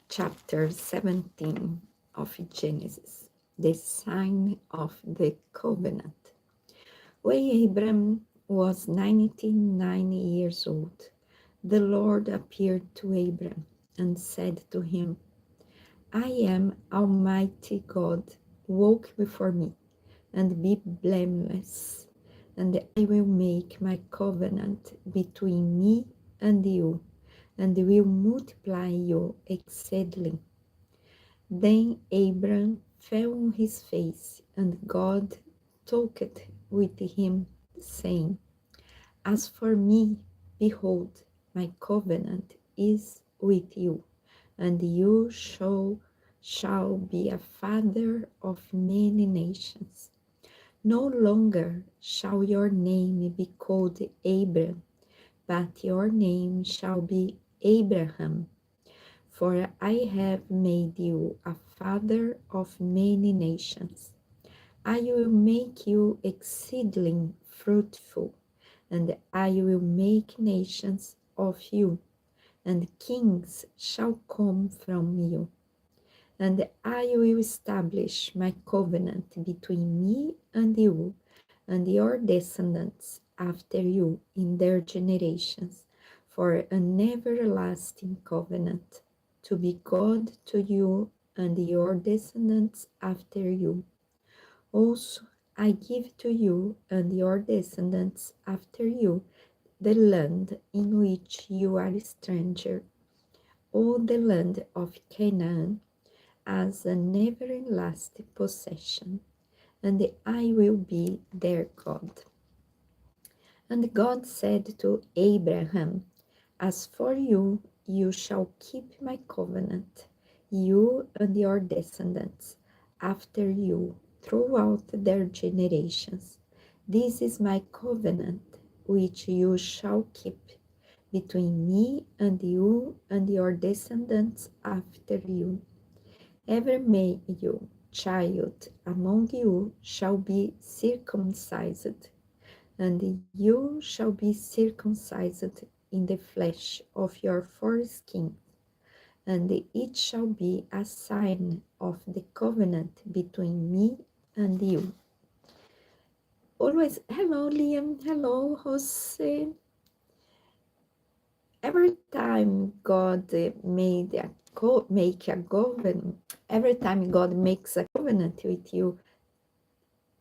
Chapter 17 of Genesis, the sign of the covenant. When Abram was 99 years old, the Lord appeared to Abram and said to him, I am Almighty God, walk before me and be blameless, and I will make my covenant between me and you, and will multiply you exceedingly. Then Abram fell on his face, and God talked with him, saying, As for me, behold, my covenant is with you, and you shall be a father of many nations. No longer shall your name be called Abram, but your name shall be Abraham, for I have made you a father of many nations. I will make you exceedingly fruitful, and I will make nations of you, and kings shall come from you. And I will establish my covenant between me and you, and your descendants after you in their generations, for an everlasting covenant, to be God to you and your descendants after you. Also, I give to you and your descendants after you the land in which you are a stranger, all the land of Canaan, as an everlasting possession, and I will be their God. And God said to Abraham, As for you, you shall keep my covenant, you and your descendants after you, throughout their generations. This is my covenant, which you shall keep between me and you and your descendants after you. Every male child among you shall be circumcised, and you shall be circumcised in the flesh of your foreskin, and it shall be a sign of the covenant between me and you. Always, hello Liam, hello Jose. Every time God every time God makes a covenant with you,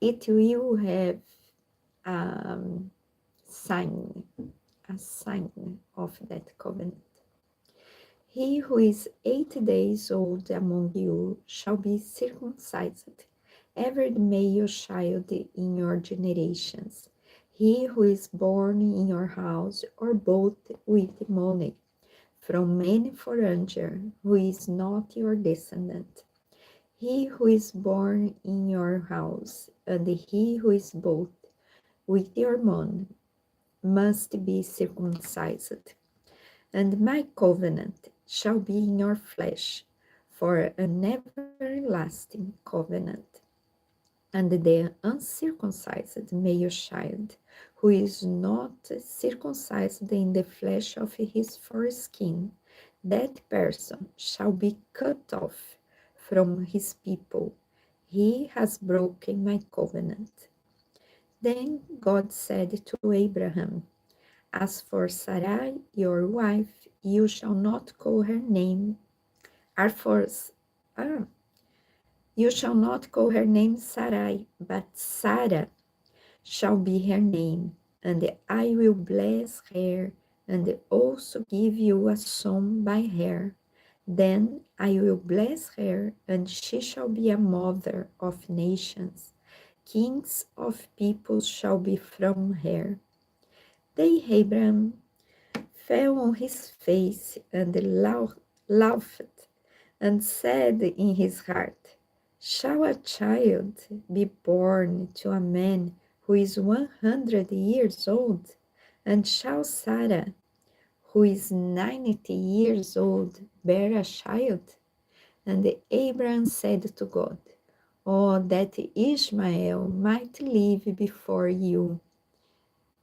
it will have um, sign, a sign of that covenant. He who is 8 days old among you shall be circumcised, every male child in your generations. He who is born in your house or bought with money from any foreigner who is not your descendant. He who is born in your house and he who is bought with your money must be circumcised. And my covenant shall be in your flesh for an everlasting covenant. And the uncircumcised male child, who is not circumcised in the flesh of his foreskin, that person shall be cut off from his people. He has broken my covenant. Then God said to Abraham, As for Sarai, your wife, you shall not call her name you shall not call her name Sarai, but Sarah shall be her name, and I will bless her, and also give you a son by her. Then I will bless her, and she shall be a mother of nations. Kings of peoples shall be from her. Then Abraham fell on his face and laughed, and said in his heart, Shall a child be born to a man who is 100 years old? And shall Sarah, who is 90 years old, bear a child? And Abraham said to God, Oh, that Ishmael might live before you.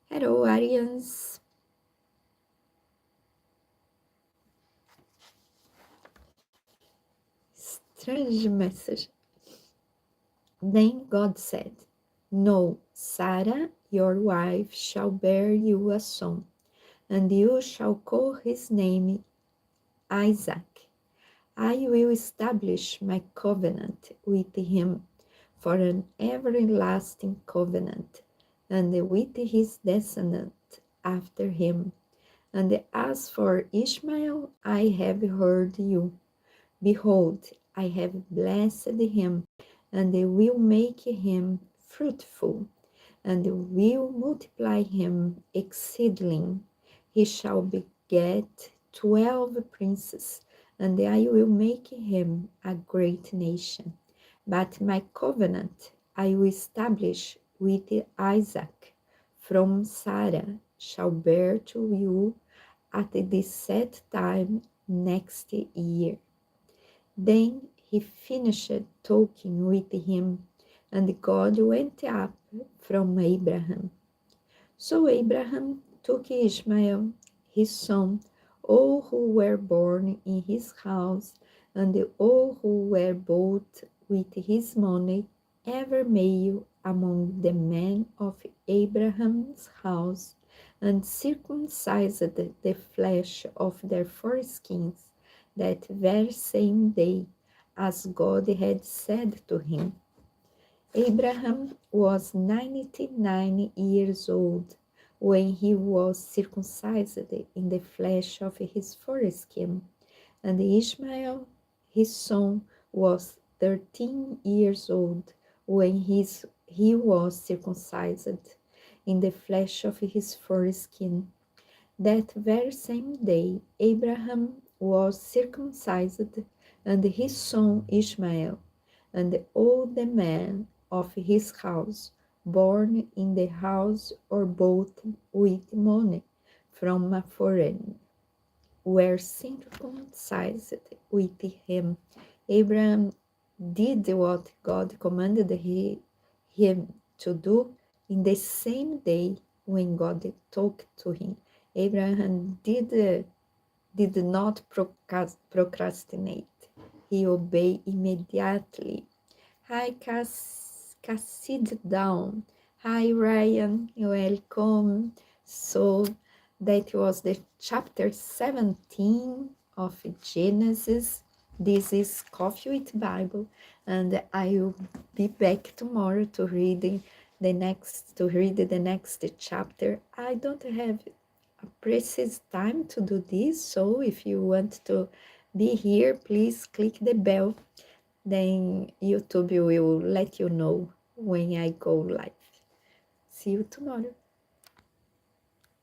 Hello, Arians. strange message. Then God said, "No, Sarah, your wife, shall bear you a son, and you shall call his name Isaac. I will establish my covenant with him for an everlasting covenant, and with his descendant after him. And as for Ishmael, I have heard you. Behold, I have blessed him, and will make him fruitful, and will multiply him exceedingly. He shall beget 12 princes, and I will make him a great nation. But my covenant I will establish with Isaac from Sarah shall bear to you at the set time next year." Then he finished talking with him, and God went up from Abraham. So Abraham took Ishmael, his son, all who were born in his house, and all who were bought with his money, every male among the men of Abraham's house, and circumcised the flesh of their foreskins that very same day, as God had said to him. Abraham was 99 years old when he was circumcised in the flesh of his foreskin, and Ishmael, his son, was 13 years old when he was circumcised in the flesh of his foreskin. That very same day, Abraham was circumcised, and his son Ishmael, and all the men of his house, born in the house or bought with money from a foreigner, were circumcised with him. Abraham did what God commanded him to do in the same day when God talked to him. Abraham did not procrastinate. He obeyed immediately. Hi, sit down. Hi, Ryan. Welcome. So that was the chapter 17 of Genesis. This is Coffee with Bible, and I will be back tomorrow to read the next chapter. I don't have a precise time to do this, so if you want to be here, please click the bell. Then YouTube will let you know when I go live. See you tomorrow.